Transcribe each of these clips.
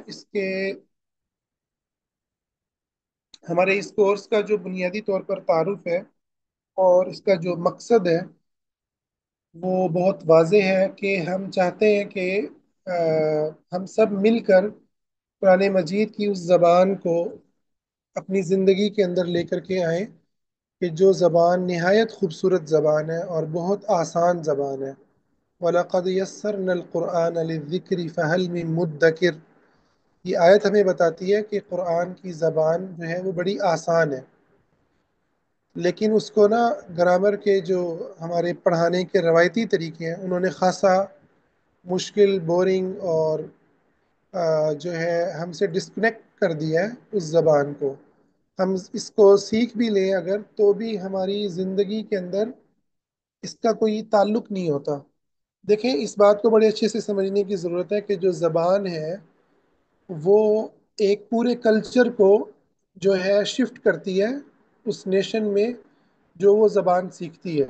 اس کے ہمارے اس کورس کا جو بنیادی طور پر تعارف ہے اور اس کا جو مقصد ہے وہ بہت واضح ہے کہ ہم چاہتے ہیں کہ ہم سب مل کر قرآن مجید کی اس زبان کو اپنی زندگی کے اندر لے کر کے آئیں کہ جو زبان نہایت خوبصورت زبان ہے اور بہت آسان زبان ہے۔ وَلَقَدْ يَسَّرْنَا الْقُرْآنَ لِلذِّكْرِ فَهَلْ مِن مُدَّكِرٍ۔ یہ آیت ہمیں بتاتی ہے کہ قرآن کی زبان جو ہے وہ بڑی آسان ہے، لیکن اس کو نا گرامر کے جو ہمارے پڑھانے کے روایتی طریقے ہیں انہوں نے خاصا مشکل، بورنگ اور جو ہے ہم سے ڈسکنیکٹ کر دیا ہے اس زبان کو۔ ہم اس کو سیکھ بھی لیں اگر تو بھی ہماری زندگی کے اندر اس کا کوئی تعلق نہیں ہوتا۔ دیکھیں، اس بات کو بڑے اچھے سے سمجھنے کی ضرورت ہے کہ جو زبان ہے وہ ایک پورے کلچر کو جو ہے شفٹ کرتی ہے اس نیشن میں جو وہ زبان سیکھتی ہے۔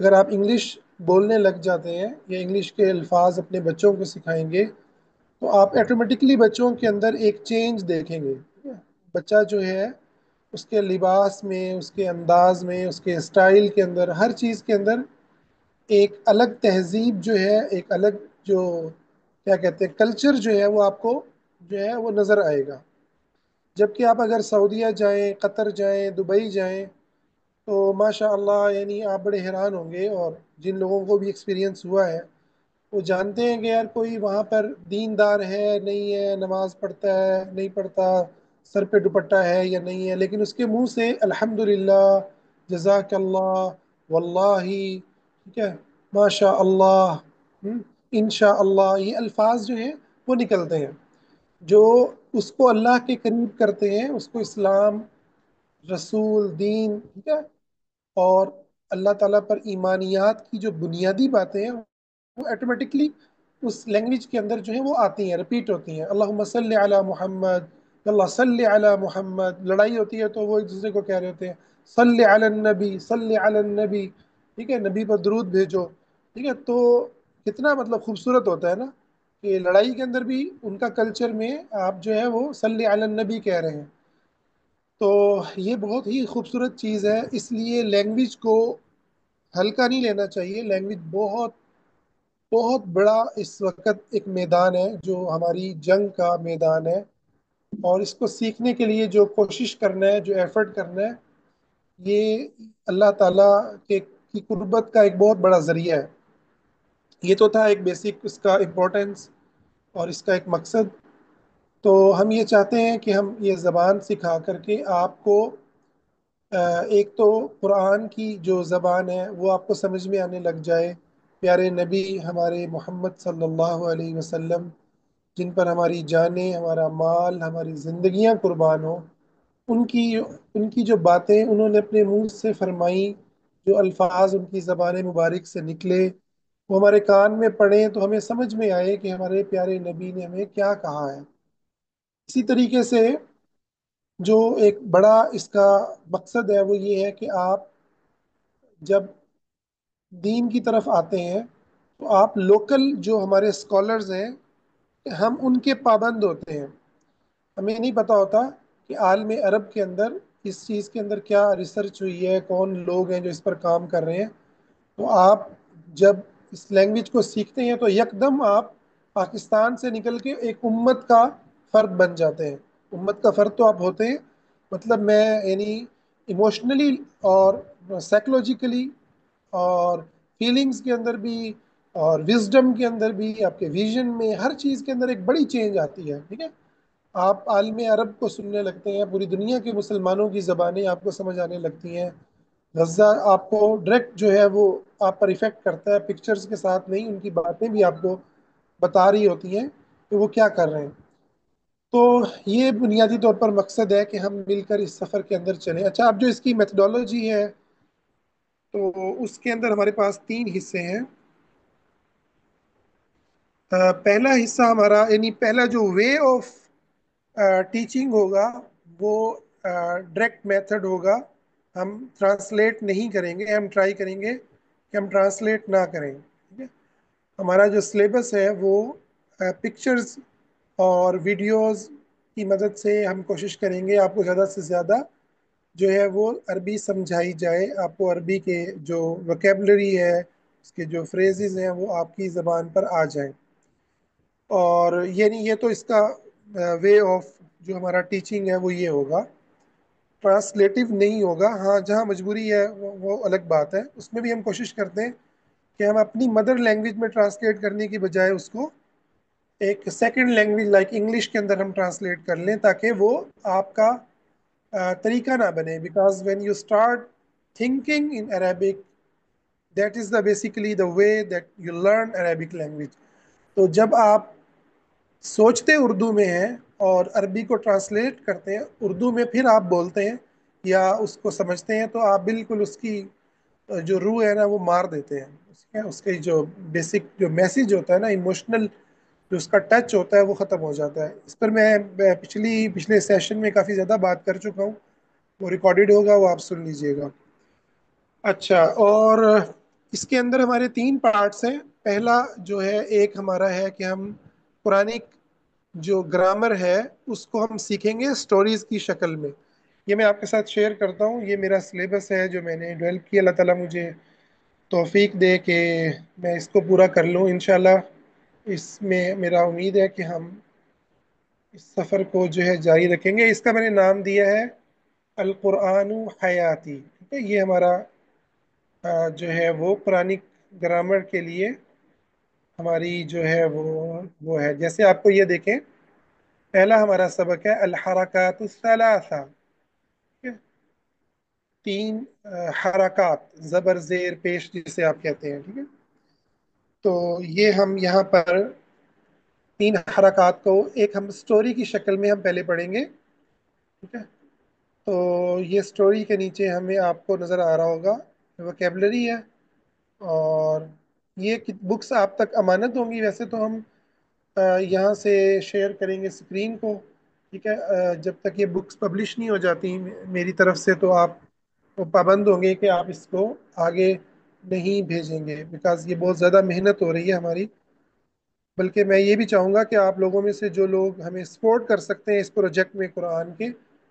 اگر آپ انگلش بولنے لگ جاتے ہیں یا انگلش کے الفاظ اپنے بچوں کو سکھائیں گے تو آپ ایٹومیٹکلی بچوں کے اندر ایک چینج دیکھیں گے۔ بچہ جو ہے اس کے لباس میں، اس کے انداز میں، اس کے اسٹائل کے اندر، ہر چیز کے اندر ایک الگ تہذیب جو ہے، ایک الگ جو کیا کہتے ہیں کلچر جو ہے وہ آپ کو جو ہے وہ نظر آئے گا۔ جبکہ آپ اگر سعودیہ جائیں، قطر جائیں، دبئی جائیں تو ماشاء اللہ یعنی آپ بڑے حیران ہوں گے، اور جن لوگوں کو بھی ایکسپیرینس ہوا ہے وہ جانتے ہیں کہ یار کوئی وہاں پر دیندار ہے نہیں ہے، نماز پڑھتا ہے نہیں پڑھتا، سر پہ دوپٹہ ہے یا نہیں ہے، لیکن اس کے منہ سے الحمدللہ، جزاک اللہ، واللہ، ٹھیک ہے، ماشاء اللہ، انشاء اللہ، یہ الفاظ جو ہیں وہ نکلتے ہیں جو اس کو اللہ کے قریب کرتے ہیں، اس کو اسلام، رسول، دین، ٹھیک ہے، اور اللہ تعالیٰ پر ایمانیات کی جو بنیادی باتیں ہیں وہ آٹومیٹکلی اس لینگویج کے اندر جو ہے وہ آتی ہیں، ریپیٹ ہوتی ہیں۔ اللہم صلی علی محمد، اللہ صلی علی محمد، لڑائی ہوتی ہے تو وہ ایک دوسرے کو کہہ رہے ہوتے ہیں صلی علی النبی، صلی علی النبی، ٹھیک ہے، نبی پر درود بھیجو، ٹھیک ہے۔ تو کتنا مطلب خوبصورت ہوتا ہے نا کہ لڑائی کے اندر بھی ان کا کلچر میں آپ جو ہے وہ صلی علی النبی کہہ رہے ہیں۔ تو یہ بہت ہی خوبصورت چیز ہے، اس لیے لینگویج کو ہلکا نہیں لینا چاہیے۔ لینگویج بہت بہت بڑا اس وقت ایک میدان ہے جو ہماری جنگ کا میدان ہے، اور اس کو سیکھنے کے لیے جو کوشش کرنا ہے، جو ایفرٹ کرنا ہے، یہ اللہ تعالیٰ کی قربت کا ایک بہت بڑا ذریعہ ہے۔ یہ تو تھا ایک بیسک اس کا امپورٹنس اور اس کا ایک مقصد۔ تو ہم یہ چاہتے ہیں کہ ہم یہ زبان سکھا کر کے آپ کو ایک تو قرآن کی جو زبان ہے وہ آپ کو سمجھ میں آنے لگ جائے، پیارے نبی ہمارے محمد صلی اللہ علیہ وسلم جن پر ہماری جانیں، ہمارا مال، ہماری زندگیاں قربان ہوں، ان کی جو باتیں انہوں نے اپنے منہ سے فرمائیں، جو الفاظ ان کی زبان مبارک سے نکلے وہ ہمارے کان میں پڑیں تو ہمیں سمجھ میں آئے کہ ہمارے پیارے نبی نے ہمیں کیا کہا ہے۔ اسی طریقے سے جو ایک بڑا اس کا مقصد ہے وہ یہ ہے کہ آپ جب دین کی طرف آتے ہیں تو آپ لوکل جو ہمارے اسکالرز ہیں ہم ان کے پابند ہوتے ہیں۔ ہمیں نہیں پتہ ہوتا کہ عالم عرب کے اندر اس چیز کے اندر کیا ریسرچ ہوئی ہے، کون لوگ ہیں جو اس پر کام کر رہے ہیں۔ تو آپ جب اس لینگویج کو سیکھتے ہیں تو یکدم آپ پاکستان سے نکل کے ایک امت کا فرد بن جاتے ہیں۔ امت کا فرد تو آپ ہوتے ہیں، مطلب میں یعنی ایموشنلی اور سائیکولوجیکلی اور فیلنگز کے اندر بھی اور وزڈم کے اندر بھی، آپ کے ویژن میں، ہر چیز کے اندر ایک بڑی چینج آتی ہے، ٹھیک ہے۔ آپ عالم عرب کو سننے لگتے ہیں، پوری دنیا کے مسلمانوں کی زبانیں آپ کو سمجھ آنے لگتی ہیں۔ غزہ آپ کو ڈائریکٹ جو ہے وہ آپ پر افیکٹ کرتا ہے، پکچرز کے ساتھ نہیں، ان کی باتیں بھی آپ کو بتا رہی ہوتی ہیں کہ وہ کیا کر رہے ہیں۔ تو یہ بنیادی طور پر مقصد ہے کہ ہم مل کر اس سفر کے اندر چلیں۔ اچھا، اب جو اس کی میتھڈولوجی ہے تو اس کے اندر ہمارے پاس 3 حصے ہیں۔ پہلا حصہ ہمارا یعنی پہلا جو وے آف ٹیچنگ ہوگا وہ ڈائریکٹ میتھڈ ہوگا، ہم ٹرانسلیٹ نہیں کریں گے، ہم ٹرائی کریں گے کہ ہم ٹرانسلیٹ نہ کریں، ٹھیک ہے۔ ہمارا جو سلیبس ہے وہ پکچرز اور ویڈیوز کی مدد سے ہم کوشش کریں گے آپ کو زیادہ سے زیادہ جو ہے وہ عربی سمجھائی جائے، آپ کو عربی کے جو وکیبلری ہے، اس کے جو فریزز ہیں وہ آپ کی زبان پر آ جائیں۔ اور یہ نہیں، یہ تو اس کا وے آف جو ہمارا ٹیچنگ ہے وہ یہ ہوگا، ٹرانسلیٹو نہیں ہوگا۔ ہاں جہاں مجبوری ہے وہ الگ بات ہے، اس میں بھی ہم کوشش کرتے ہیں کہ ہم اپنی مدر لینگویج میں ٹرانسلیٹ کرنے کی بجائے اس کو ایک سیکنڈ لینگویج لائک انگلش کے اندر ہم ٹرانسلیٹ کر لیں، تاکہ وہ آپ کا طریقہ نہ بنے، because when you start thinking in Arabic that is the basically the way that you learn Arabic language. تو جب آپ سوچتے اردو میں ہیں اور عربی کو ٹرانسلیٹ کرتے ہیں اردو میں، پھر آپ بولتے ہیں یا اس کو سمجھتے ہیں، تو آپ بالکل اس کی جو روح ہے نا وہ مار دیتے ہیں، اس کے جو بیسک جو میسج ہوتا ہے نا، ایموشنل جو اس کا ٹچ ہوتا ہے وہ ختم ہو جاتا ہے۔ اس پر میں پچھلے سیشن میں کافی زیادہ بات کر چکا ہوں، وہ ریکارڈڈ ہوگا، وہ آپ سن لیجئے گا۔ اچھا، اور اس کے اندر ہمارے 3 پارٹس ہیں۔ پہلا جو ہے ایک ہمارا ہے کہ ہم قرآنک جو گرامر ہے اس کو ہم سیکھیں گے سٹوریز کی شکل میں۔ یہ میں آپ کے ساتھ شیئر کرتا ہوں، یہ میرا سلیبس ہے جو میں نے ڈیولپ کیا، اللہ تعالیٰ مجھے توفیق دے کہ میں اس کو پورا کر لوں انشاءاللہ۔ اس میں میرا امید ہے کہ ہم اس سفر کو جو ہے جاری رکھیں گے۔ اس کا میں نے نام دیا ہے القرآن حیاتی، ٹھیک ہے؟ یہ ہمارا جو ہے وہ قرآنک گرامر کے لیے ہماری جو ہے وہ ہے۔ جیسے آپ کو یہ دیکھیں، پہلا ہمارا سبق ہے الحرکات الثلاثہ، ٹھیک ہے؟ 3 حرکات، زبر زیر پیش جسے آپ کہتے ہیں، ٹھیک ہے؟ تو یہ ہم یہاں پر 3 حرکات کو ایک ہم سٹوری کی شکل میں ہم پہلے پڑھیں گے، ٹھیک ہے؟ تو یہ سٹوری کے نیچے ہمیں آپ کو نظر آ رہا ہوگا وکیبلری ہے، اور یہ بکس آپ تک امانت ہوں گی۔ ویسے تو ہم یہاں سے شیئر کریں گے اسکرین کو، ٹھیک ہے؟ جب تک یہ بکس پبلش نہیں ہو جاتی میری طرف سے، تو آپ پابند ہوں گے کہ آپ اس کو آگے نہیں بھیجیں گے، بیکاز یہ بہت زیادہ محنت ہو رہی ہے ہماری۔ بلکہ میں یہ بھی چاہوں گا کہ آپ لوگوں میں سے جو لوگ ہمیں سپورٹ کر سکتے ہیں اس پروجیکٹ میں قرآن کے،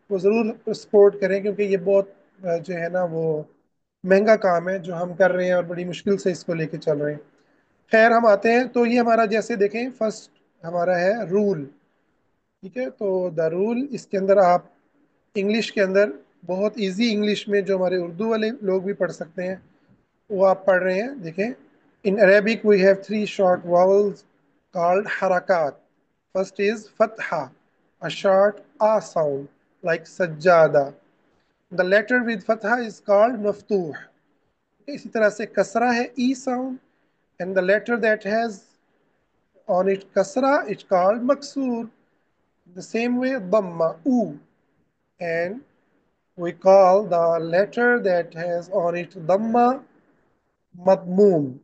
وہ ضرور سپورٹ کریں، کیونکہ یہ بہت جو ہے نا وہ مہنگا کام ہے جو ہم کر رہے ہیں، اور بڑی مشکل سے اس کو لے کے چل رہے ہیں۔ خیر، ہم آتے ہیں تو یہ ہمارا جیسے دیکھیں فرسٹ ہمارا ہے رول، ٹھیک ہے؟ تو دا رول، اس کے اندر آپ انگلش کے اندر بہت ایزی انگلش میں جو ہمارے اردو والے لوگ بھی پڑھ سکتے ہیں وہ آپ پڑھ رہے ہیں۔ دیکھیں، ان Arabic we have 3 short vowels called harakat. First is fatha, a short a sound like sajjada. The letter with fatha is called maftuh. اسی طرح سے کسرہ ہے ای sound, and the letter that has on it kasra it's called maksur. The same way dhamma, u, and we call the letter that has on it dhamma madmum.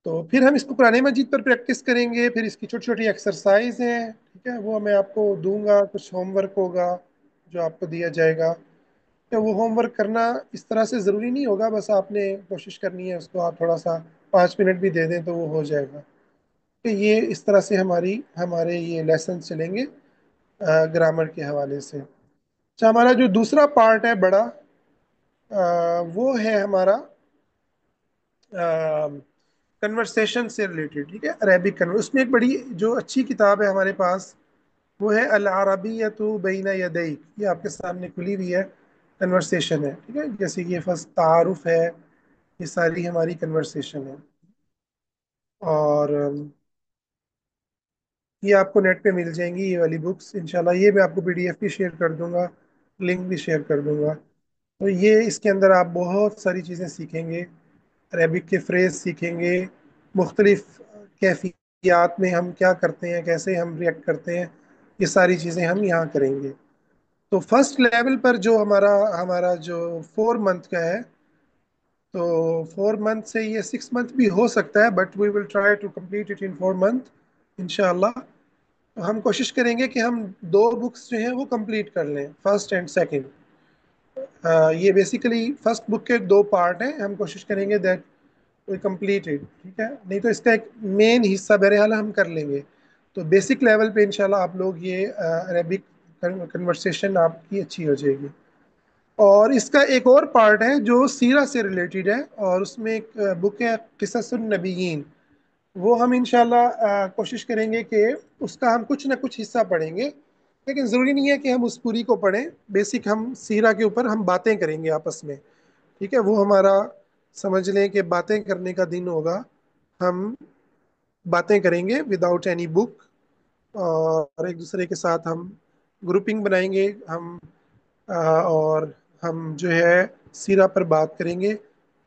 تو پھر ہم اس کو قرآن مجید پر practice کریں گے، پھر اس کی چھوٹی چھوٹی ایکسرسائز ہیں، ٹھیک ہے؟ وہ میں آپ کو دوں گا، کچھ ہوم ورک ہوگا جو آپ کو دیا جائے گا۔ تو وہ ہوم ورک کرنا اس طرح سے ضروری نہیں ہوگا، بس آپ نے کوشش کرنی ہے، اس کو آپ تھوڑا سا 5 منٹ بھی دے دیں تو وہ ہو جائے گا۔ کہ یہ اس طرح سے ہمارے یہ لیسن چلیں گے گرامر کے حوالے سے۔ اچھا، ہمارا جو دوسرا پارٹ ہے بڑا، وہ ہے ہمارا کنورسیشن سے ریلیٹڈ، ٹھیک ہے؟ عربک کنور، اس میں ایک بڑی جو اچھی کتاب ہے ہمارے پاس وہ ہے العربیۃ بین یدیک، یہ آپ کے سامنے کھلی ہوئی ہے، کنورسیشن ہے، ٹھیک ہے؟ جیسے کہ یہ فرسٹ تعارف ہے، یہ ساری ہماری کنورسیشن ہے، اور یہ آپ کو نیٹ پہ مل جائیں گی یہ والی بکس انشاءاللہ۔ یہ میں آپ کو PDF بھی شیئر کر دوں گا، لنک بھی شیئر کر دوں گا۔ تو یہ اس کے اندر آپ بہت ساری چیزیں سیکھیں گے، عربک کے فریز سیکھیں گے، مختلف کیفیات میں ہم کیا کرتے ہیں، کیسے ہم ریئیکٹ کرتے ہیں، یہ ساری چیزیں ہم یہاں کریں گے۔ تو فرسٹ لیول پر جو ہمارا جو 4 منتھ کا ہے، تو 4 منتھ سے یہ 6 منتھ بھی ہو سکتا ہے، but we will try to complete it in 4 month انشاءاللہ۔ تو ہم کوشش کریں گے کہ ہم 2 بکس جو ہیں وہ کمپلیٹ کر لیں، فرسٹ اینڈ سیکنڈ۔ یہ بیسیکلی فرسٹ بک کے 2 پارٹ ہیں، ہم کوشش کریں گے دیٹ وی کمپلیٹ اٹ، ٹھیک ہے؟ نہیں تو اس کا ایک مین حصہ بہرحال ہم کر لیں گے۔ تو بیسک لیول پہ انشاءاللہ آپ لوگ یہ عربک کنورسیشن آپ کی اچھی ہو جائے گی. اور اس کا ایک اور پارٹ ہے جو سیرہ سے ریلیٹڈ ہے، اور اس میں ایک بک ہے قصص النبیین. وہ ہم انشاءاللہ کوشش کریں گے کہ اس کا ہم کچھ نہ کچھ حصہ پڑھیں گے، لیکن ضروری نہیں ہے کہ ہم اس پوری کو پڑھیں. بیسک ہم سیرہ کے اوپر ہم باتیں کریں گے آپس میں. ٹھیک ہے، وہ ہمارا سمجھ لیں کہ باتیں کرنے کا دن ہوگا. ہم باتیں کریں گے وداؤٹ اینی بک، اور ایک دوسرے کے ساتھ ہم گروپنگ بنائیں گے. اور ہم جو ہے سیرہ پر بات کریں گے.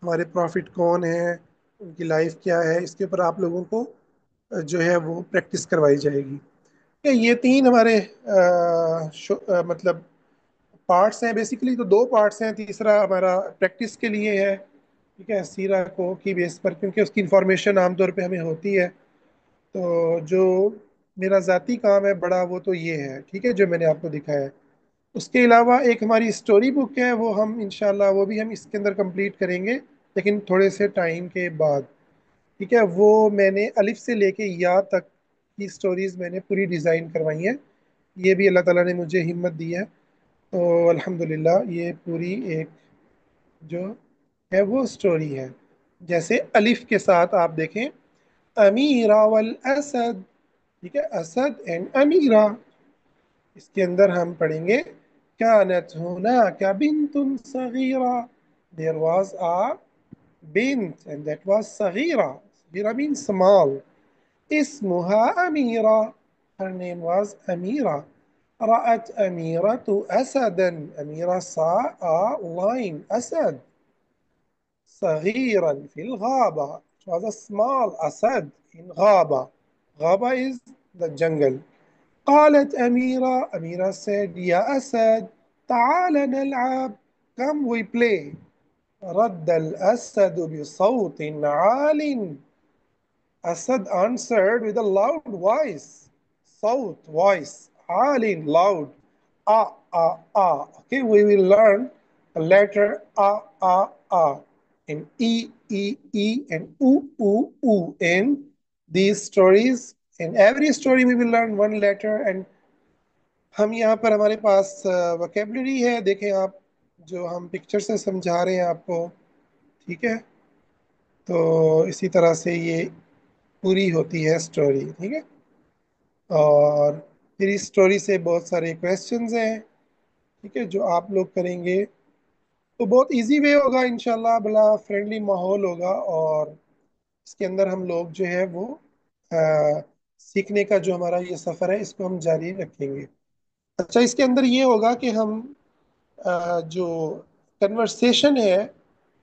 ہمارے پروفٹ کون ہیں، ان کی لائف کیا ہے، اس کے اوپر آپ لوگوں کو جو ہے وہ پریکٹس کروائی جائے گی. کہ یہ تین ہمارے مطلب پارٹس ہیں. بیسیکلی تو دو پارٹس ہیں، تیسرا ہمارا پریکٹس کے لیے ہے. ٹھیک ہے، سیرہ کو کی بیس پر، کیونکہ اس کی انفارمیشن عام طور پہ ہمیں ہوتی ہے. تو جو میرا ذاتی کام ہے بڑا، وہ تو یہ ہے. ٹھیک ہے، جو میں نے آپ کو دکھایا ہے. اس کے علاوہ ایک ہماری اسٹوری بک ہے، وہ ہم انشاءاللہ وہ بھی ہم اس کے اندر کمپلیٹ کریں گے، لیکن تھوڑے سے ٹائم کے بعد. ٹھیک ہے، وہ میں نے الف سے لے کے یا تک کی سٹوریز میں نے پوری ڈیزائن کروائی ہیں. یہ بھی اللہ تعالیٰ نے مجھے ہمت دی ہے. تو الحمدللہ یہ پوری ایک جو ہے وہ سٹوری ہے. جیسے الف کے ساتھ آپ دیکھیں، امیرہ والاسد. ٹھیک ہے، اسد اینڈ امیرہ. اس کے اندر ہم پڑھیں گے كانت هناك بنت صغيرة. There was a bint and that was صغيرة. صغيرة means small. اسمها أميرة. Her name was أميرة. رأت أميرة أسدا. أميرة saw a lion, أسد. صغيرا في الغابة. It was a small أسد in غابة. غابة is the jungle. قالت أميرة. أميرة said يا أسد تعال نلعب. Come we play. رد الأسد بصوت عال. Asad answered with a loud voice. صوت voice. عال loud. Ah. Okay, we will learn a letter ah and e and u in these stories. In every story we will learn one letter. And ہم یہاں پر ہمارے پاس vocabulary ہے، دیکھیں آپ، جو ہم پکچر سے سمجھا رہے ہیں آپ کو. ٹھیک ہے، تو اسی طرح سے یہ پوری ہوتی ہے سٹوری. ٹھیک ہے، اور پھر اس سٹوری سے بہت سارے کویسچنز ہیں. ٹھیک ہے، جو آپ لوگ کریں گے تو بہت ایزی وے ہوگا انشاءاللہ، بلا فرینڈلی ماحول ہوگا. اور اس کے اندر ہم لوگ جو ہے وہ سیکھنے کا جو ہمارا یہ سفر ہے اس کو ہم جاری رکھیں گے. اچھا، اس کے اندر یہ ہوگا کہ ہم جو کنورسیشن ہے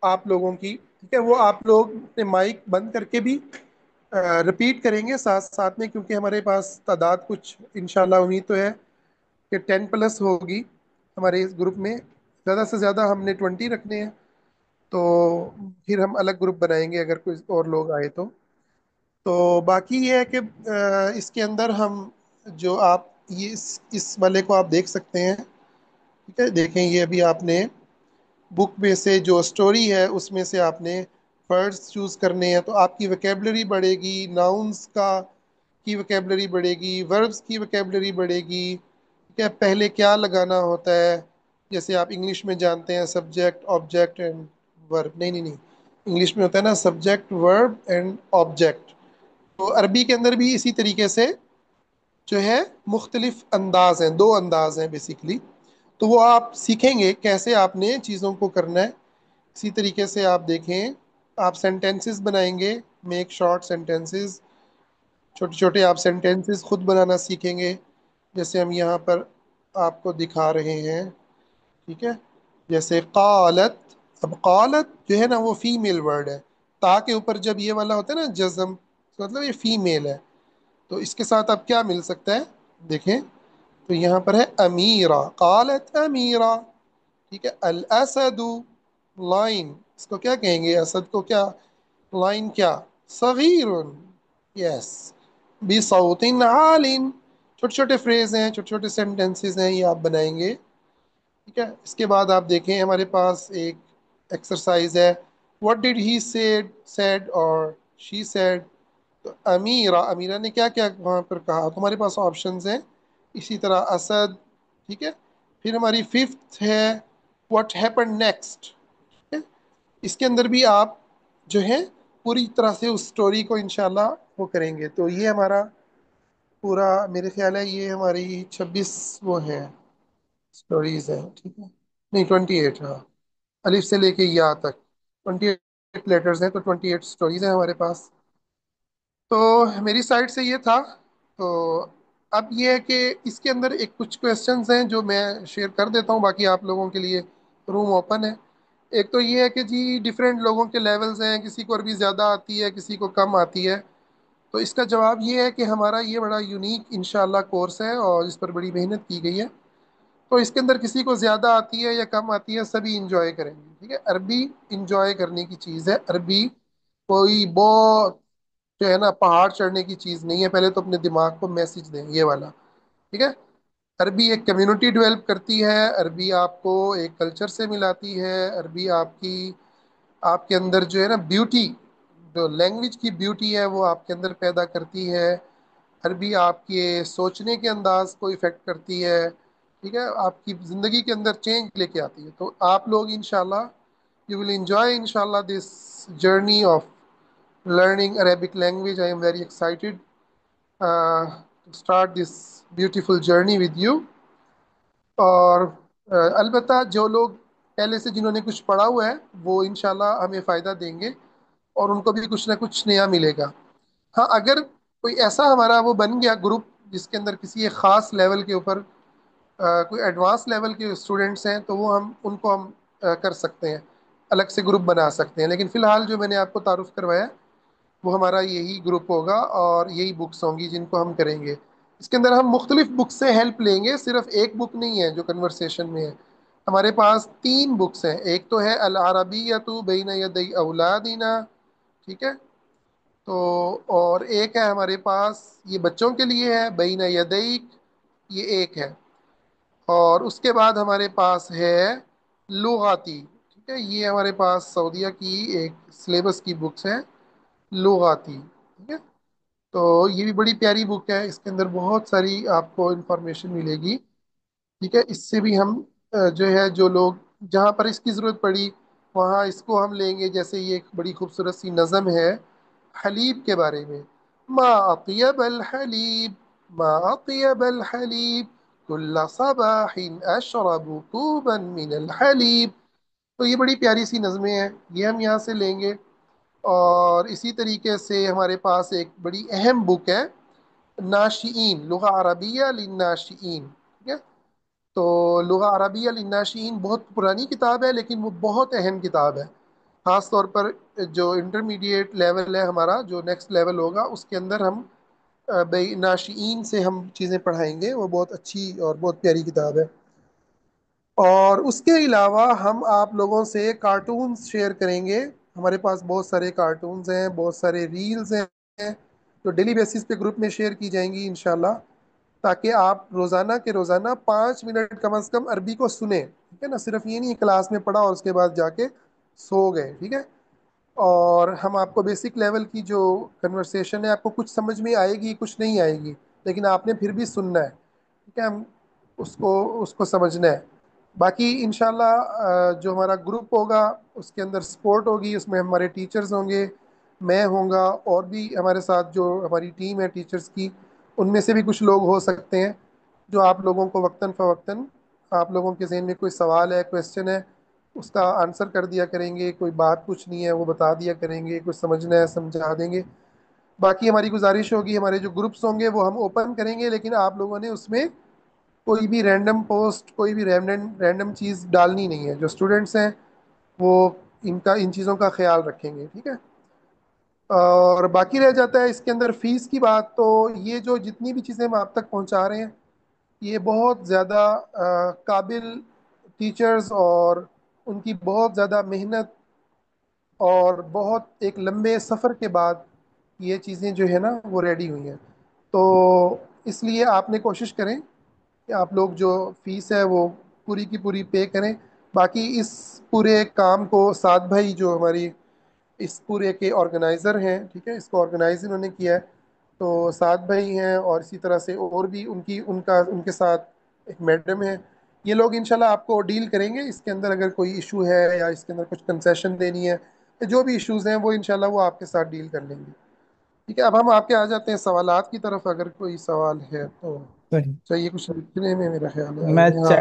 آپ لوگوں کی، ٹھیک ہے، وہ آپ لوگ اپنے مائک بند کر کے بھی رپیٹ کریں گے ساتھ ساتھ میں، کیونکہ ہمارے پاس تعداد کچھ انشاءاللہ امید تو ہے کہ 10+ ہوگی ہمارے اس گروپ میں. زیادہ سے زیادہ ہم نے 20 رکھنے ہیں، تو پھر ہم الگ گروپ بنائیں گے اگر کوئی اور لوگ آئے تو. تو باقی یہ ہے کہ اس کے اندر ہم جو آپ یہ اس والے کو آپ دیکھ سکتے ہیں. ٹھیک ہے، دیکھیں یہ ابھی آپ نے بک میں سے جو سٹوری ہے اس میں سے آپ نے ورڈز چوز کرنے ہیں، تو آپ کی وکیبلری بڑھے گی. ناؤنس کی وکیبلری بڑھے گی، وربز کی وکیبلری بڑھے گی. ٹھیک ہے، پہلے کیا لگانا ہوتا ہے، جیسے آپ انگلش میں جانتے ہیں سبجیکٹ آبجیکٹ اینڈ ورب. نہیں، انگلش میں ہوتا ہے نا سبجیکٹ ورب اینڈ آبجیکٹ. تو عربی کے اندر بھی اسی طریقے سے جو ہے مختلف انداز ہیں، دو انداز ہیں بیسیکلی. تو وہ آپ سیکھیں گے کیسے آپ نے چیزوں کو کرنا ہے. اسی طریقے سے آپ دیکھیں، آپ سینٹینسز بنائیں گے، میک شارٹ سینٹینسز. چھوٹے چھوٹے آپ سینٹینسز خود بنانا سیکھیں گے، جیسے ہم یہاں پر آپ کو دکھا رہے ہیں. ٹھیک ہے، جیسے قالت. اب قالت جو ہے نا وہ فیمیل ورڈ ہے. تا کے اوپر جب یہ والا ہوتا ہے نا جزم، مطلب یہ فیمیل ہے. تو اس کے ساتھ اب کیا مل سکتا ہے، دیکھیں تو یہاں پر ہے امیرہ. قالت امیرہ. ٹھیک ہے، الاسد لائن. اس کو کیا کہیں گے، اسد کو کیا، لائن کیا، صغیر. یس، بصوت عال. چھوٹے چھوٹے فریز ہیں، چھوٹے چھوٹے سینٹینسز ہیں، یہ آپ بنائیں گے. ٹھیک ہے، اس کے بعد آپ دیکھیں ہمارے پاس ایک ایکسرسائز ہے. What did he said or she said. تو امیرا، امیرا نے کیا کیا وہاں پر کہا؟ تمہارے پاس آپشنز ہیں اسی طرح اسد، ٹھیک ہے؟ پھر ہماری ففتھ ہے واٹ ہیپن نیکسٹ، اس کے اندر بھی آپ جو ہے پوری طرح سے اس سٹوری کو انشاءاللہ وہ کریں گے. تو یہ ہمارا پورا میرے خیال ہے یہ ہماری 26 وہ ہیں سٹوریز ہیں، ٹھیک ہے؟ نہیں 28، ہاں، الف سے لے کے یا تک 28 لیٹرز ہیں، تو 28 سٹوریز ہیں ہمارے پاس. تو میری سائڈ سے یہ تھا. تو اب یہ ہے کہ اس کے اندر ایک کچھ کویسچنز ہیں جو میں شیئر کر دیتا ہوں، باقی آپ لوگوں کے لیے روم اوپن ہے. ایک تو یہ ہے کہ جی ڈفرینٹ لوگوں کے لیولز ہیں، کسی کو عربی زیادہ آتی ہے، کسی کو کم آتی ہے. تو اس کا جواب یہ ہے کہ ہمارا یہ بڑا یونیک انشاءاللہ کورس ہے اور اس پر بڑی محنت کی گئی ہے. تو اس کے اندر کسی کو زیادہ آتی ہے یا کم آتی ہے، سبھی انجوائے کریں گے، ٹھیک ہے؟ عربی انجوائے کرنے کی چیز ہے. عربی کوئی بہت جو ہے نا پہاڑ چڑھنے کی چیز نہیں ہے. پہلے تو اپنے دماغ کو میسج دیں یہ والا، ٹھیک ہے؟ عربی ایک کمیونٹی ڈیولپ کرتی ہے، عربی آپ کو ایک کلچر سے ملاتی ہے، عربی آپ کے اندر جو ہے نا بیوٹی، جو لینگویج کی بیوٹی ہے وہ آپ کے اندر پیدا کرتی ہے. عربی آپ کے سوچنے کے انداز کو افیکٹ کرتی ہے، ٹھیک ہے؟ آپ کی زندگی کے اندر چینج لے کے آتی ہے. تو آپ لوگ انشاءاللہ یو ول انجوائے انشاءاللہ this journey of learning Arabic language. I am very excited to start this beautiful journey with you. اور البتہ جو لوگ پہلے سے جنہوں نے کچھ پڑھا ہوا ہے وہ انشاءاللہ ہمیں فائدہ دیں گے اور ان کو بھی کچھ نہ کچھ نیا ملے گا. ہاں اگر کوئی ایسا ہمارا وہ بن گیا گروپ جس کے اندر کسی ایک خاص لیول کے اوپر کوئی ایڈوانس لیول کے اسٹوڈنٹس ہیں تو وہ ہم ان کو ہم کر سکتے ہیں، الگ سے گروپ بنا سکتے ہیں. لیکن فی الحال جو میں نے آپ کو تعارف کروایا وہ ہمارا یہی گروپ ہوگا اور یہی بکس ہوں گی جن کو ہم کریں گے. اس کے اندر ہم مختلف بک سے ہیلپ لیں گے، صرف ایک بک نہیں ہے جو کنورسیشن میں ہے. ہمارے پاس 3 بکس ہیں. ایک تو ہے العربیۃ بین یدی اولادنا، ٹھیک ہے؟ تو اور ایک ہے ہمارے پاس یہ بچوں کے لیے ہے بین یدیک، یہ ایک ہے. اور اس کے بعد ہمارے پاس ہے لغاتی، ٹھیک ہے؟ یہ ہمارے پاس سعودیہ کی ایک سلیبس کی بکس ہے لغاتی، ٹھیک ہے؟ تو یہ بھی بڑی پیاری بک ہے، اس کے اندر بہت ساری آپ کو انفارمیشن ملے گی، ٹھیک ہے؟ اس سے بھی ہم جو ہے جو لوگ جہاں پر اس کی ضرورت پڑی وہاں اس کو ہم لیں گے. جیسے یہ ایک بڑی خوبصورت سی نظم ہے حلیب کے بارے میں، ما اطیب الحلیب، ما اطیب الحلیب کل صباح اشرب کوبا من الحلیب. تو یہ بڑی پیاری سی نظمیں ہیں، یہ ہم یہاں سے لیں گے. اور اسی طریقے سے ہمارے پاس ایک بڑی اہم بک ہے ناشئین، لغہ عربیہ للناشئین، ٹھیک ہے؟ تو لغہ عربیہ للناشئین بہت پرانی کتاب ہے لیکن وہ بہت اہم کتاب ہے. خاص طور پر جو انٹرمیڈیٹ لیول ہے ہمارا، جو نیکسٹ لیول ہوگا اس کے اندر ہم ناشئین سے ہم چیزیں پڑھائیں گے. وہ بہت اچھی اور بہت پیاری کتاب ہے. اور اس کے علاوہ ہم آپ لوگوں سے کارٹونز شیئر کریں گے. ہمارے پاس بہت سارے کارٹونز ہیں، بہت سارے ریلز ہیں جو ڈیلی بیسس پہ گروپ میں شیئر کی جائیں گی انشاءاللہ، تاکہ آپ روزانہ کے روزانہ 5 منٹ کم از کم عربی کو سنیں، ٹھیک ہے نا؟ صرف یہ نہیں کلاس میں پڑھا اور اس کے بعد جا کے سو گئے، ٹھیک ہے؟ اور ہم آپ کو بیسک لیول کی جو کنورسیشن ہے آپ کو کچھ سمجھ میں آئے گی کچھ نہیں آئے گی، لیکن آپ نے پھر بھی سننا ہے، ٹھیک ہے؟ ہم اس کو سمجھنا ہے. باقی انشاءاللہ جو ہمارا گروپ ہوگا اس کے اندر سپورٹ ہوگی، اس میں ہمارے ٹیچرز ہوں گے، میں ہوں گا، اور بھی ہمارے ساتھ جو ہماری ٹیم ہے ٹیچرز کی ان میں سے بھی کچھ لوگ ہو سکتے ہیں جو آپ لوگوں کو وقتاً فوقتاً آپ لوگوں کے ذہن میں کوئی سوال ہے، کویسچن ہے، اس کا آنسر کر دیا کریں گے. کوئی بات پوچھنی ہے وہ بتا دیا کریں گے، کچھ سمجھنا ہے سمجھا دیں گے. باقی ہماری گزارش ہوگی ہمارے جو گروپس ہوں گے وہ ہم اوپن کریں گے، لیکن آپ لوگوں نے اس میں کوئی بھی رینڈم پوسٹ، کوئی بھی رینڈم چیز ڈالنی نہیں ہے. جو اسٹوڈنٹس ہیں وہ ان چیزوں کا خیال رکھیں گے، ٹھیک ہے؟ اور باقی رہ جاتا ہے اس کے اندر فیس کی بات. تو یہ جو جتنی بھی چیزیں ہم آپ تک پہنچا رہے ہیں یہ بہت زیادہ قابل ٹیچرز اور ان کی بہت زیادہ محنت اور بہت ایک لمبے سفر کے بعد یہ چیزیں جو ہے نا وہ ریڈی ہوئی ہیں. تو اس لیے آپ نے کوشش کریں کہ آپ لوگ جو فیس ہے وہ پوری کی پوری پے کریں. باقی اس پورے کام کو سعد بھائی جو ہماری اس پورے کے آرگنائزر ہیں، ٹھیک ہے، اس کو آرگنائز انہوں نے کیا ہے۔ تو 7 بھائی ہیں، اور اسی طرح سے اور بھی ان کے ساتھ ایک میڈم ہے۔ یہ لوگ انشاءاللہ آپ کو ڈیل کریں گے اس کے اندر، اگر کوئی ایشو ہے یا اس کے اندر کچھ کنسیشن دینی ہے، جو بھی ایشوز ہیں وہ انشاءاللہ وہ آپ کے ساتھ ڈیل کر لیں گے۔ ٹھیک ہے، اب ہم آپ کے آ جاتے ہیں سوالات کی طرف، اگر کوئی سوال ہے تو صحیح۔ چاہیے کچھ لکھنے میں، میرا خیال ہے آئے میں ہوئے، ہاں۔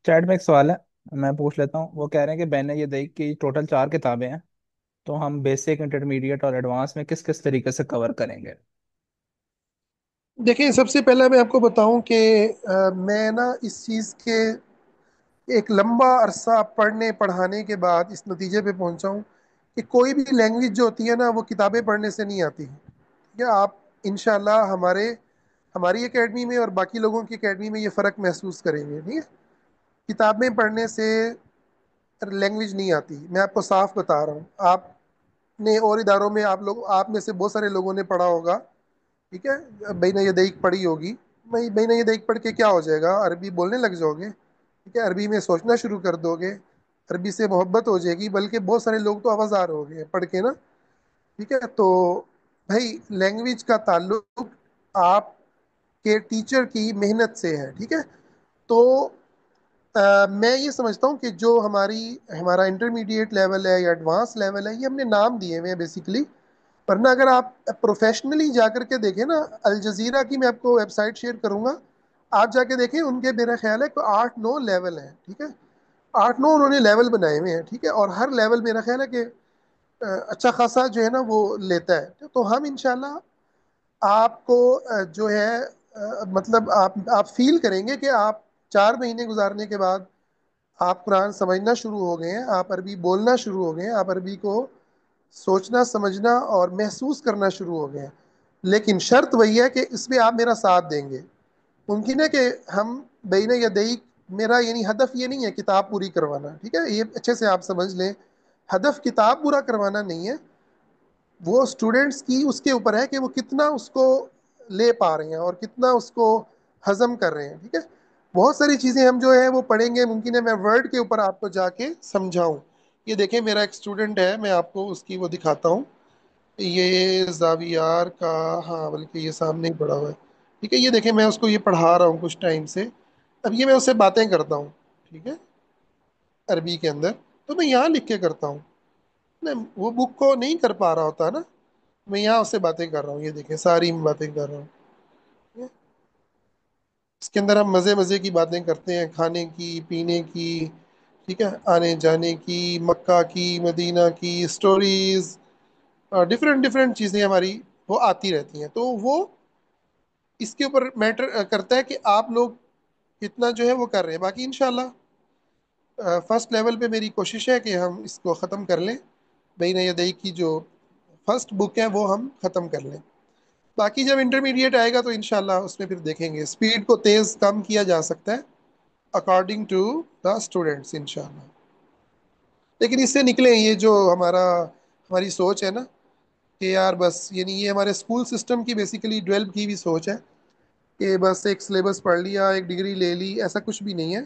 چیٹ میں ایک سوال ہے، میں پوچھ لیتا ہوں۔ وہ کہہ رہے ہیں کہ بین یہ دیکھ کہ ٹوٹل 4 کتابیں ہیں، تو ہم بیسک، انٹرمیڈیٹ اور ایڈوانس میں کس کس طریقے سے کور کریں گے؟ دیکھیں، سب سے پہلے میں آپ کو بتاؤں کہ میں نا اس چیز کے ایک لمبا عرصہ پڑھنے پڑھانے کے بعد اس نتیجے پہ پہنچا ہوں کہ کوئی بھی لینگویج جو ہوتی ہے نا وہ کتابیں پڑھنے سے نہیں آتی ہے۔ ٹھیک ہے، آپ انشاءاللہ ہماری اکیڈمی میں اور باقی لوگوں کی اکیڈمی میں یہ فرق محسوس کریں گے، ٹھیک ہے؟ کتابیں پڑھنے سے لینگویج نہیں آتی، میں آپ کو صاف بتا رہا ہوں۔ آپ نے اور اداروں میں آپ میں سے بہت سارے لوگوں نے پڑھا ہوگا، ٹھیک ہے، بین یدیک پڑھی ہوگی۔ بین یدیک پڑھ کے کیا ہو جائے گا؟ عربی بولنے لگ جاؤ گے، ٹھیک ہے، عربی میں سوچنا شروع کر دو گے، عربی سے محبت ہو جائے گی، بلکہ بہت سارے لوگ تو آوازار ہو گئے پڑھ کے نا۔ ٹھیک ہے، تو بھائی لینگویج کا تعلق آپ کے ٹیچر کی محنت سے ہے، ٹھیک ہے؟ تو میں یہ سمجھتا ہوں کہ جو ہمارا انٹرمیڈیٹ لیول ہے یا ایڈوانس لیول ہے، یہ ہم نے نام دیے ہوئے ہیں بیسیکلی، ورنہ اگر آپ پروفیشنلی جا کر کے دیکھیں نا، الجزیرہ کی میں آپ کو ویب سائٹ شیئر کروں گا، آپ جا کے دیکھیں، ان کے میرا خیال ہے کہ 8 9 لیول ہیں، ٹھیک ہے؟ 8 9 انہوں نے لیول بنائے ہوئے ہیں، ٹھیک ہے، اور ہر لیول میرا خیال ہے کہ اچھا خاصا جو ہے نا وہ لیتا ہے۔ تو ہم انشاءاللہ آپ کو جو ہے مطلب آپ فیل کریں گے کہ آپ 4 مہینے گزارنے کے بعد آپ قرآن سمجھنا شروع ہو گئے ہیں، آپ عربی بولنا شروع ہو گئے ہیں، آپ عربی کو سوچنا سمجھنا اور محسوس کرنا شروع ہو گئے ہیں۔ لیکن شرط وہی ہے کہ اس میں آپ میرا ساتھ دیں گے۔ ممکن ہے کہ ہم بین یدئی، میرا یعنی ہدف یہ نہیں ہے کتاب پوری کروانا، ٹھیک ہے، یہ اچھے سے آپ سمجھ لیں، ہدف کتاب پورا کروانا نہیں ہے، وہ اسٹوڈنٹس کی اس کے اوپر ہے کہ وہ کتنا اس کو لے پا رہے ہیں اور کتنا اس کو ہضم کر رہے ہیں، ٹھیک ہے؟ بہت ساری چیزیں ہم جو ہے وہ پڑھیں گے، ممکن ہے میں ورڈ کے اوپر آپ کو جا کے سمجھاؤں۔ یہ دیکھیں، میرا ایک اسٹوڈنٹ ہے، میں آپ کو اس کی وہ دکھاتا ہوں، یہ زاویار کا، ہاں بلکہ یہ سامنے ہی پڑھا ہوا ہے، ٹھیک ہے؟ یہ دیکھیں، میں اس کو یہ پڑھا رہا ہوں کچھ ٹائم سے، اب یہ میں اس سے باتیں کرتا ہوں، ٹھیک ہے، عربی کے اندر، تو میں یہاں لکھ کے کرتا ہوں، میں وہ بک کو نہیں کر پا رہا ہوتا نا، میں یہاں اس سے باتیں کر رہا ہوں، یہ دیکھیں ساری میں باتیں کر رہا ہوں۔ اس کے اندر ہم مزے مزے کی باتیں کرتے ہیں، کھانے کی، پینے کی، ٹھیک ہے، آنے جانے کی، مکہ کی، مدینہ کی سٹوریز، ڈفرینٹ ڈفرینٹ چیزیں ہماری وہ آتی رہتی ہیں۔ تو وہ اس کے اوپر میٹر کرتا ہے کہ آپ لوگ کتنا جو ہے وہ کر رہے ہیں۔ باقی انشاءاللہ فرسٹ لیول پہ میری کوشش ہے کہ ہم اس کو ختم کر لیں، بین یدئی کی جو فرسٹ بک ہے وہ ہم ختم کر لیں۔ باقی جب انٹرمیڈیٹ آئے گا تو انشاءاللہ اس میں پھر دیکھیں گے، اسپیڈ کو تیز کم کیا جا سکتا ہے اکارڈنگ ٹو دا اسٹوڈنٹس انشاءاللہ۔ لیکن اس سے نکلیں، یہ جو ہماری سوچ ہے نا کہ یار بس، یعنی یہ ہمارے اسکول سسٹم کی بیسیکلی ڈویلپ کی ہوئی سوچ ہے کہ بس ایک سلیبس پڑھ لیا، ایک ڈگری لے لی، ایسا کچھ بھی نہیں ہے۔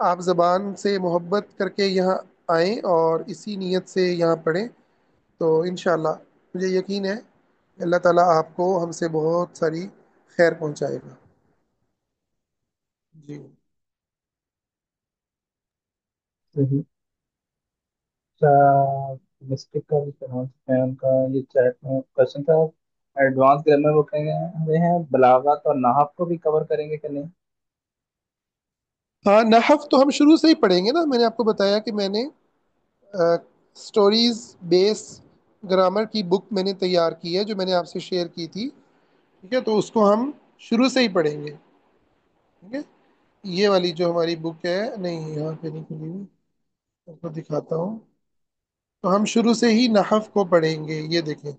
آپ زبان سے محبت کر کے یہاں آئیں اور اسی نیت سے یہاں پڑھیں، تو انشاءاللہ مجھے یقین ہے کہ اللہ تعالیٰ آپ کو ہم سے بہت ساری خیر پہنچائے گا۔ جی صحیح۔ مسٹیک کا بھی کرنا سکتے ہیں ان کا، یہ چیٹ میں کوشچن تھا۔ ایڈوانس گرامر وہ کہیں گے ہوئے ہیں، بلاغت اور نحو کو بھی کور کریں گے کہ نہیں؟ ہاں، نحو تو ہم شروع سے ہی پڑھیں گے نا، میں نے آپ کو بتایا کہ میں نے سٹوریز بیس گرامر کی بک میں نے تیار کی ہے، جو میں نے آپ سے شیئر کی تھی، ٹھیک ہے؟ تو اس کو ہم شروع سے ہی پڑھیں گے، ٹھیک ہے؟ یہ والی جو ہماری بک ہے، نہیں یہاں پہ نہیں کھلی ہوئی، آپ کو دکھاتا ہوں، تو ہم شروع سے ہی نحو کو پڑھیں گے۔ یہ دیکھیں،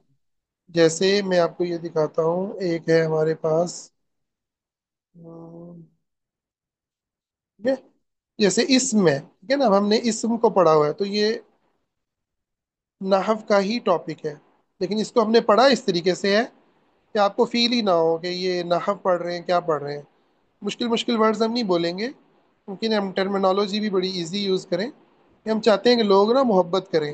جیسے میں آپ کو یہ دکھاتا ہوں، ایک ہے ہمارے پاس، ٹھیک ہے، جیسے اسم میں، ٹھیک ہے نا، ہم نے اسم کو پڑھا ہوا ہے، تو یہ نحو کا ہی ٹاپک ہے، لیکن اس کو ہم نے پڑھا اس طریقے سے ہے کہ آپ کو فیل ہی نہ ہو کہ یہ نحو پڑھ رہے ہیں، کیا پڑھ رہے ہیں۔ مشکل مشکل ورڈز ہم نہیں بولیں گے، ممکن ہم ٹرمینالوجی بھی بڑی ایزی یوز کریں، کہ ہم چاہتے ہیں کہ لوگ نا محبت کریں،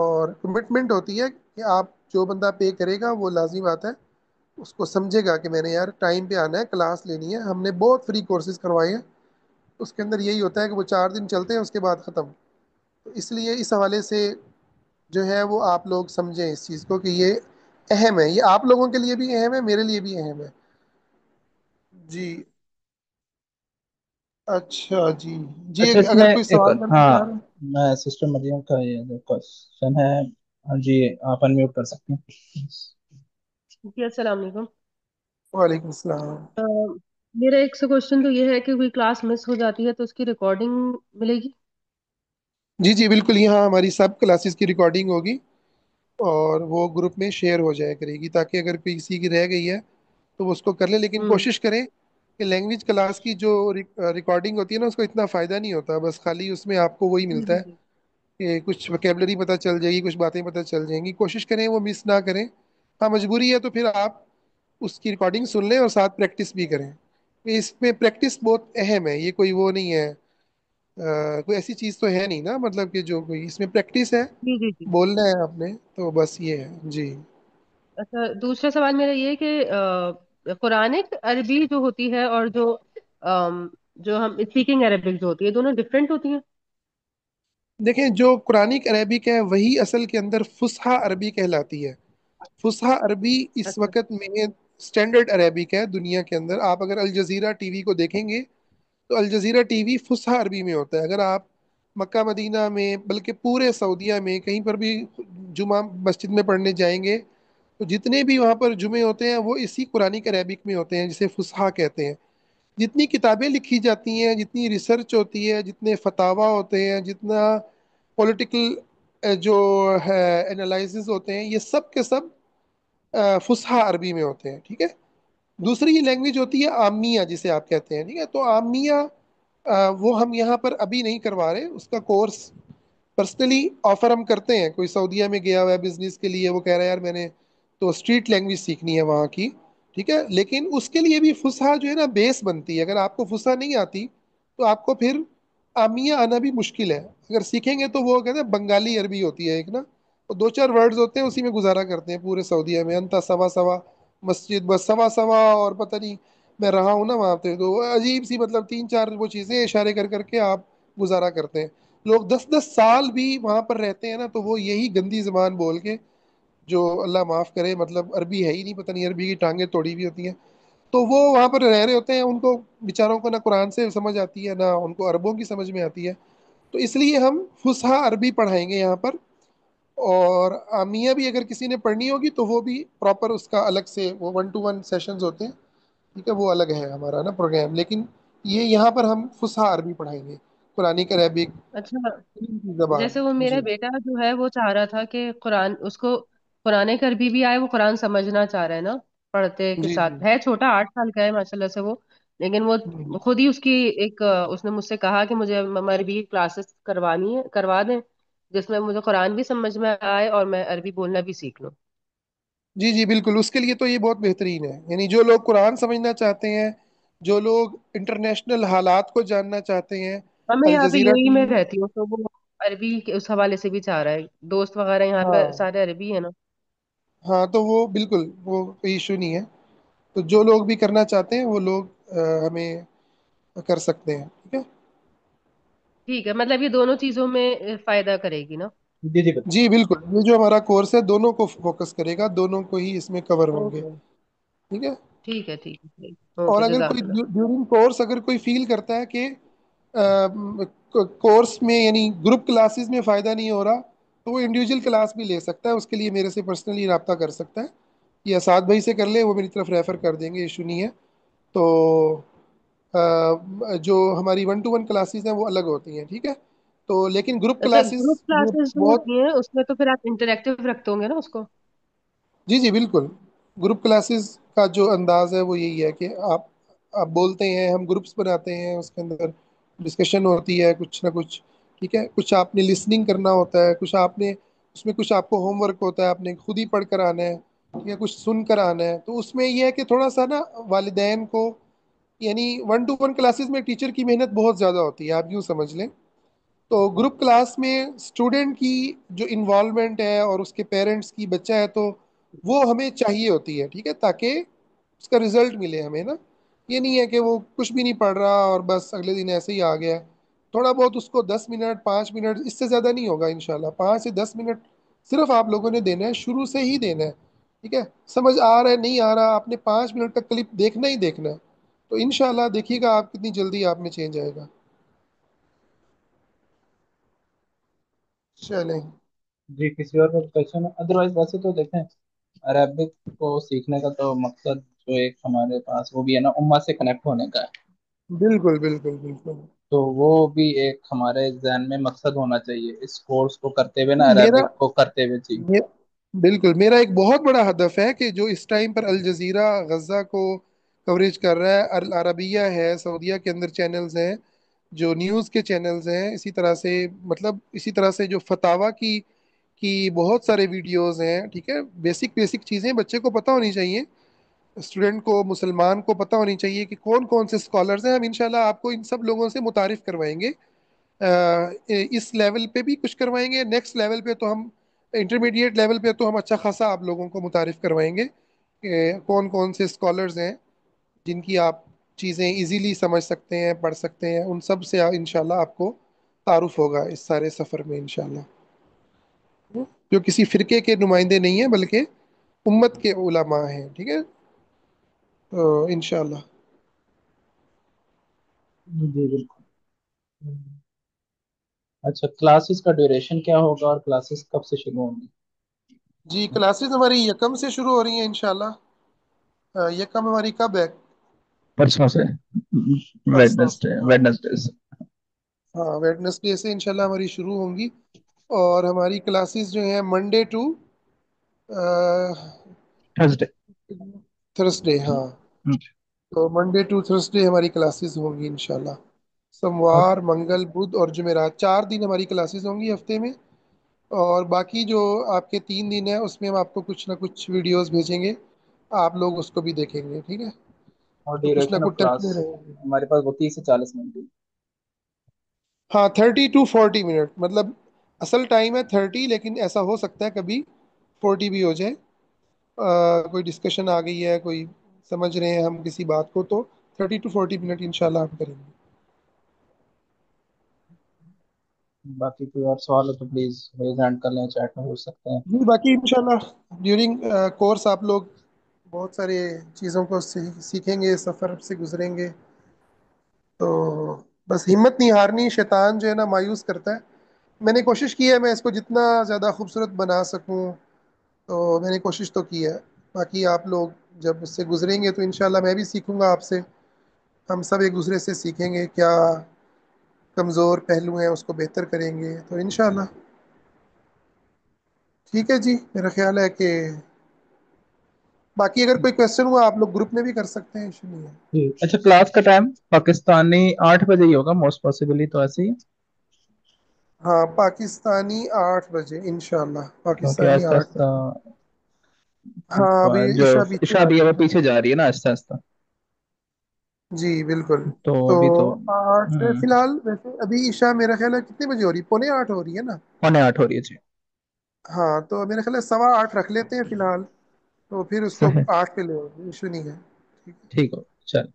اور کمٹمنٹ ہوتی ہے کہ آپ جو بندہ پے کرے گا وہ لازمی بات ہے اس کو سمجھے گا کہ میں نے یار ٹائم پہ آنا ہے، کلاس لینی ہے. ہم نے بہت فری کورسز کروائے ہیں، اس کے اندر یہی ہوتا ہے کہ وہ 4 دن چلتے ہیں، اس کے بعد ختم. تو اس لیے اس حوالے سے جو ہے وہ آپ لوگ سمجھیں اس چیز کو کہ یہ اہم ہے، یہ آپ لوگوں کے لیے بھی اہم ہے، میرے لیے بھی اہم ہے. جی. اچھا جی. جی اچھا اس اگر میں کوئی ایک سوال کرنا ہاں، چاہ رہے ہیں. میں سسٹر مریم کا یہ جو کوشچن ہے، ہاں جی آپ انمیوٹ کر سکتے ہیں. جی السلام علیکم. وعلیکم السلام. آ، میرا ایک سا کوشچن تو یہ ہے کہ کوئی کلاس مس ہو جاتی ہے تو اس کی ریکارڈنگ ملے گی؟ جی جی بالکل، یہاں ہماری سب کلاسز کی ریکارڈنگ ہوگی اور وہ گروپ میں شیئر ہو جایا کرے گی، تاکہ اگر کسی کی رہ گئی ہے تو وہ اس کو کر لے. لیکن ہوں. کوشش کریں کہ لینگویج کلاس کی جو ریکارڈنگ ہوتی ہے نا، اس کو اتنا فائدہ نہیں ہوتا، بس خالی اس میں آپ کو وہی جی ملتا جی ہے جی. کہ کچھ وکیبلری پتہ چل جائے گی، کچھ باتیں پتہ چل جائیں گی. کوشش کریں وہ مس نہ کریں. ہاں مجبوری ہے تو پھر آپ اس کی ریکارڈنگ سن لیں اور ساتھ پریکٹس بھی کریں. اس میں پریکٹس بہت اہم ہے، یہ کوئی وہ نہیں ہے، کوئی ایسی چیز تو ہے نہیں نا، مطلب کہ جو کوئی اس میں پریکٹس ہے، جی جی جی. بولنا ہے آپ نے، تو بس یہ ہے. جی اچھا دوسرا سوال میرا یہ ہے کہ قرآنک عربی جو ہوتی ہے اور جو ہم اسپیکنگ عربک جو ہوتی ہے دونوں ڈفرینٹ ہوتی ہیں؟ دیکھیں، جو قرآنک عربک ہے وہی اصل کے اندر فصحیٰ عربی کہلاتی ہے. فصحیٰ عربی اس اچھا. وقت میں اسٹینڈرڈ عربک ہے دنیا کے اندر. آپ اگر الجزیرہ ٹی وی کو دیکھیں گے تو الجزیرہ ٹی وی فصحیٰ عربی میں ہوتا ہے. اگر آپ مکہ مدینہ میں بلکہ پورے سعودیہ میں کہیں پر بھی جمعہ مسجد میں پڑھنے جائیں گے تو جتنے بھی وہاں پر جمعے ہوتے ہیں وہ اسی قرآنک عربک میں ہوتے ہیں، جسے فصحیٰ کہتے ہیں. جتنی کتابیں لکھی جاتی ہیں، جتنی ریسرچ ہوتی ہے، جتنے فتاوی ہوتے ہیں، جتنا پولیٹیکل جو ہے انالائسز ہوتے ہیں، یہ سب کے سب فصحیٰ عربی میں ہوتے ہیں. ٹھیک ہے. دوسری یہ لینگویج ہوتی ہے عامیہ، جسے آپ کہتے ہیں. ٹھیک ہے. تو عامیہ وہ ہم یہاں پر ابھی نہیں کروا رہے. اس کا کورس پرسنلی آفر ہم کرتے ہیں. کوئی سعودیہ میں گیا ہوا ہے بزنس کے لیے، وہ کہہ رہا ہے یار میں نے تو اسٹریٹ لینگویج سیکھنی ہے وہاں کی. ٹھیک ہے. لیکن اس کے لیے بھی فصحیٰ جو ہے نا بیس بنتی ہے. اگر آپ کو فصحیٰ نہیں آتی تو آپ کو پھر عامیہ آنا بھی مشکل ہے. اگر سیکھیں گے تو وہ کہتے ہیں بنگالی عربی ہوتی ہے ایک نا، وہ 2 4 ورڈز ہوتے ہیں، اسی میں گزارا کرتے ہیں پورے سعودیہ میں. انتا سوا سوا مسجد بس سوا سوا، اور پتہ نہیں، میں رہا ہوں نا وہاں پہ، تو وہ عجیب سی مطلب 3 4 وہ چیزیں اشارے کر کر کے آپ گزارا کرتے ہیں. لوگ 10 10 سال بھی وہاں پر رہتے ہیں نا، تو وہ یہی گندی زبان بول کے، جو اللہ معاف کرے مطلب عربی ہے ہی نہیں، پتہ نہیں عربی کی ٹانگیں توڑی بھی ہوتی ہیں، تو وہ وہاں پر رہ رہے ہوتے ہیں. ان کو بیچاروں کو نہ قرآن سے سمجھ آتی ہے، نہ ان کو عربوں کی سمجھ میں آتی ہے. تو اس لیے ہم فصحیٰ عربی پڑھائیں گے یہاں پر. اور عامیہ بھی اگر کسی نے پڑھنی ہوگی تو وہ بھی پراپر اس کا الگ سے وہ 1 to 1 سیشنز ہوتے ہیں. ٹھیک ہے. وہ الگ ہے ہمارا نا پروگرام. لیکن یہ یہاں پر ہم فصحیٰ عربی پڑھائیں گے، قرآنک عربک اچھا زبان. جیسے وہ میرا جی بیٹا جو ہے وہ چاہ رہا تھا کہ قرآن اس کو قرآنک عربی بھی آئے، وہ قرآن سمجھنا چاہ رہا ہے نا پڑھتے کے جی جی ساتھ. ہے چھوٹا 8 سال کا ہے ماشاء اللہ سے وہ، لیکن وہ جی. خود ہی اس کی ایک اس نے مجھ سے کہا کہ مجھے عربی کلاسز کروانی ہے، کروا دیں جس میں مجھے قرآن بھی سمجھ میں آئے اور میں عربی بولنا بھی سیکھ لوں. جی جی بالکل، اس کے لیے تو یہ بہت بہترین ہے. یعنی جو لوگ قرآن سمجھنا چاہتے ہیں، جو لوگ انٹرنیشنل حالات کو جاننا چاہتے ہیں. اور میں یہاں پہ الجزیرہ یو اے ٹی میں وی. رہتی ہوں تو وہ عربی کے اس حوالے سے بھی چاہ رہا ہے. دوست وغیرہ یہاں پہ ہاں سارے عربی ہیں نا. ہاں تو وہ بالکل وہ کوئی ایشو نہیں ہے. تو جو لوگ بھی کرنا چاہتے ہیں وہ لوگ ہمیں کر سکتے ہیں. ٹھیک ہے. ٹھیک ہے، مطلب یہ دونوں چیزوں میں فائدہ کرے گی نا؟ جی جی بالکل. جی بالکل، یہ جو ہمارا کورس ہے دونوں کو فوکس کرے گا، دونوں کو ہی اس میں کور ہوں گے. اوکے. ٹھیک ہے. ٹھیک ہے ٹھیک ہے اور اوکے اگر کوئی جزاک اللہ. ڈیورنگ کورس اگر کوئی فیل کرتا ہے کہ کورس میں یعنی گروپ کلاسز میں فائدہ نہیں ہو رہا تو وہ انڈیویجول کلاس بھی لے سکتا ہے. اس کے لیے میرے سے پرسنلی رابطہ کر سکتا ہے، یا اساد بھائی سے کر لے، وہ میری طرف ریفر کر دیں گے، ایشو نہیں ہے. تو جو ہماری 1 to 1 کلاسز ہیں وہ الگ ہوتی ہیں. ٹھیک ہے. تو لیکن گروپ اچھا کلاسز گروپ وہ کلاسز جو بہت. ہوتی ہیں اس میں تو پھر آپ انٹریکٹیو رکھتے ہوں گے نا اس کو؟ جی جی بالکل. گروپ کلاسز کا جو انداز ہے وہ یہی ہے کہ آپ بولتے ہیں، ہم گروپس بناتے ہیں، اس کے اندر ڈسکشن ہوتی ہے کچھ نہ کچھ. ٹھیک ہے. کچھ آپ نے لسننگ کرنا ہوتا ہے، کچھ آپ نے اس میں کچھ آپ کو ہوم ورک ہوتا ہے، آپ نے خود ہی پڑھ کر آنا ہے یا کچھ سن کر آنا ہے. تو اس میں یہ ہے کہ تھوڑا سا نا والدین کو، یعنی 1 to 1 کلاسز میں ٹیچر کی محنت بہت زیادہ ہوتی ہے، آپ یوں سمجھ لیں تو گروپ کلاس میں اسٹوڈنٹ کی جو انوالومنٹ ہے اور اس کے پیرنٹس کی، بچہ ہے تو وہ ہمیں چاہیے ہوتی ہے، ٹھیک ہے، تاکہ اس کا رزلٹ ملے ہمیں نا. یہ نہیں ہے کہ وہ کچھ بھی نہیں پڑھ رہا اور بس اگلے دن ایسے ہی آ گیا. تھوڑا بہت اس کو 10 منٹ 5 منٹ، اس سے زیادہ نہیں ہوگا انشاءاللہ، 5 سے 10 منٹ صرف آپ لوگوں نے دینا ہے، شروع سے ہی دینا ہے. ٹھیک ہے، سمجھ آ رہا ہے نہیں آ رہا، آپ نے 5 منٹ کا کلپ دیکھنا ہی دیکھنا ہے. تو انشاءاللہ دیکھیے گا آپ کتنی جلدی آپ میں چینج آئے گا. چلیں. جی کسی اور کا کوشچن ہے؟ ادروائز ویسے تو دیکھیں، عربک کو سیکھنے کا تو مقصد جو ایک ہمارے پاس وہ بھی ہے نا، امہ سے کنیکٹ ہونے کا ہے. بالکل بالکل بالکل. تو وہ بھی ایک ہمارے ذہن میں مقصد ہونا چاہیے اس کورس کو کرتے ہوئے نا، میرا عربک کو کرتے ہوئے. جی میں- بالکل میرا ایک بہت بڑا ہدف ہے کہ جو اس ٹائم پر الجزیرہ غزہ کو کوریج کر رہا ہے، العربیہ ہے، سعودیہ کے اندر چینلز ہیں، جو نیوز کے چینلز ہیں، اسی طرح سے مطلب اسی طرح سے جو فتاوا کی بہت سارے ویڈیوز ہیں. ٹھیک ہے، بیسک بیسک چیزیں بچے کو پتہ ہونی چاہیے، اسٹوڈنٹ کو، مسلمان کو پتہ ہونی چاہیے کہ کون کون سے اسکالرز ہیں. ہم انشاءاللہ آپ کو ان سب لوگوں سے متعارف کروائیں گے. اس لیول پہ بھی کچھ کروائیں گے، نیکسٹ لیول پہ تو ہم انٹرمیڈیٹ لیول پہ تو ہم اچھا خاصا آپ لوگوں کو متعارف کروائیں گے کہ کون کون سے اسکالرز ہیں جن کی آپ چیزیں ایزیلی سمجھ سکتے ہیں، پڑھ سکتے ہیں. ان سب سے انشاءاللہ آپ کو تعارف ہوگا اس سارے سفر میں انشاءاللہ، جو کسی فرقے کے نمائندے نہیں ہیں بلکہ امت کے علماء ہیں. ٹھیک ہے، تو انشاءاللہ. جی بالکل. اچھا کلاسز کا ڈیوریشن کیا ہوگا اور کلاسز کب سے شروع ہوں گی؟ جی کلاسز ہماری یکم سے شروع ہو رہی ہیں انشاءاللہ. یکم ہماری کب ہے؟ پرسوں سے، پرسوں سے. ویڈنسڈے سے. ہاں ویڈنسڈے سے انشاءاللہ ہماری شروع ہوں گی. اور ہماری کلاسز جو ہیں منڈے ٹو تھرسڈے. تھرسڈے. ہاں تو منڈے ٹو تھرسڈے ہماری کلاسز ہوں گی انشاءاللہ. سوموار، منگل، بدھ اور جمعرات، 4 دن ہماری کلاسز ہوں گی ہفتے میں. اور باقی جو آپ کے 3 دن ہیں اس میں ہم آپ کو کچھ نہ کچھ ویڈیوز بھیجیں گے، آپ لوگ اس کو بھی دیکھیں گے. ٹھیک ہے، اور تو کچھ نہ ڈیوریشن آف کچھ ٹچ کلاس میں رہیں گے. ہمارے پاس وہ 30 سے 40 منٹ کی. ہاں 30 to 40 منٹ، مطلب اصل ٹائم ہے 30، لیکن ایسا ہو سکتا ہے کبھی 40 بھی ہو جائے. کوئی ڈسکشن آ گئی ہے، کوئی سمجھ رہے ہیں ہم کسی بات کو، تو 30 to 40 منٹ انشاءاللہ ہم کریں گے. باقی کوئی اور سوال ہو تو پلیز ریز ہینڈ کر لیں، چیٹ میں پوچھ سکتے ہیں. جی باقی انشاءاللہ ڈیورنگ کورس آپ لوگ بہت سارے چیزوں کو سیکھیں گے، سفر سے گزریں گے. تو بس ہمت نہیں ہارنی، شیطان جو ہے نا مایوس کرتا ہے. میں نے کوشش کی ہے میں اس کو جتنا زیادہ خوبصورت بنا سکوں، تو میں نے کوشش تو کی ہے. باقی آپ لوگ جب اس سے گزریں گے تو انشاءاللہ میں بھی سیکھوں گا آپ سے، ہم سب ایک دوسرے سے سیکھیں گے، کیا کمزور پہلو ہیں اس کو بہتر کریں گے تو انشاءاللہ. ٹھیک ہے جی، میرا خیال ہے کہ باقی اگر کوئی کوشچن ہوا آپ لوگ گروپ میں بھی کر سکتے ہیں، ایشو نہیں ہے. جی اچھا، کلاس کا ٹائم پاکستانی 8 بجے ہی ہوگا موسٹ پاسبلی، تو ایسے ہی ہاں پاکستانی 8 بجے انشاءاللہ، کیونکہ پاکستانی آہستہ 8 بجے. آہستہ ہاں ابھی جو عشاء پیچھے عشاء آ بھی ہے رہی وہ ہے نا. پیچھے جا رہی ہے نا آہستہ آہستہ. جی بالکل. تو تو ابھی تو 8 سے فی الحال ویسے ابھی عشاء میرا خیال ہے کتنے بجے ہو رہی ہے؟ 7:45 ہو رہی ہے نا. 7:45 ہو رہی ہے. جی ہاں تو میرا خیال ہے 8:15 رکھ لیتے ہیں فی الحال، تو پھر اس کو صحیح. 8 پہ لے ایشو نہیں ہے. ٹھیک ہے، ٹھیک ہو چل.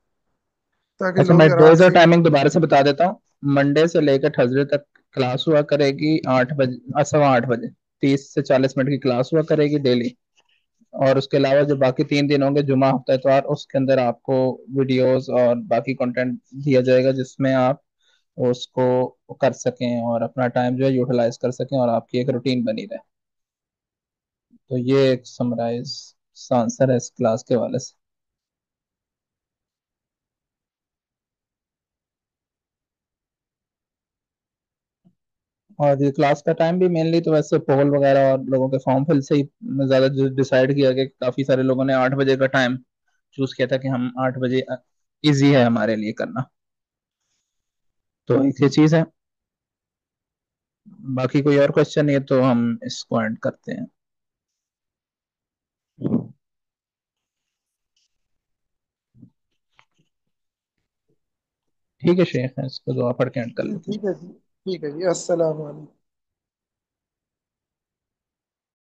تاکہ اچھا میں لوگ آرام ڈیز اور سے. ٹائمنگ دوبارہ سے بتا دیتا ہوں. منڈے سے لے کر تھرسڈے تک کلاس ہوا کرے گی 8 بجے، 8:15 بجے. 30 سے 40 منٹ کی کلاس ہوا کرے گی ڈیلی. اور اس کے علاوہ جو باقی 3 دن ہوں گے، جمعہ ہفتہ اتوار، اس کے اندر آپ کو ویڈیوز اور باقی کنٹینٹ دیا جائے گا جس میں آپ اس کو کر سکیں اور اپنا ٹائم جو ہے یوٹیلائز کر سکیں اور آپ کی ایک روٹین بنی رہے. تو یہ ایک سمرائز آنسر ہے اس کلاس کے حوالے سے. اور یہ کلاس کا ٹائم بھی مینلی تو ویسے پول وغیرہ اور لوگوں کے فارم فل سے ہی زیادہ ڈیسائیڈ کیا گیا. کافی سارے لوگوں نے 8 بجے کا ٹائم چوز کیا تھا کہ ہم 8 بجے ایزی ہے ہمارے لیے کرنا. تو ایک یہ چیز ہے. باقی کوئی اور کوشچن نہیں ہے تو ہم اس کو اینڈ کرتے ہیں. ٹھیک ہے شیخ، اس کو دعا پڑھ کے اینڈ کر جی لیتے ہیں. ٹھیک ہے جی. ٹھیک ہے جی، السلام علیکم۔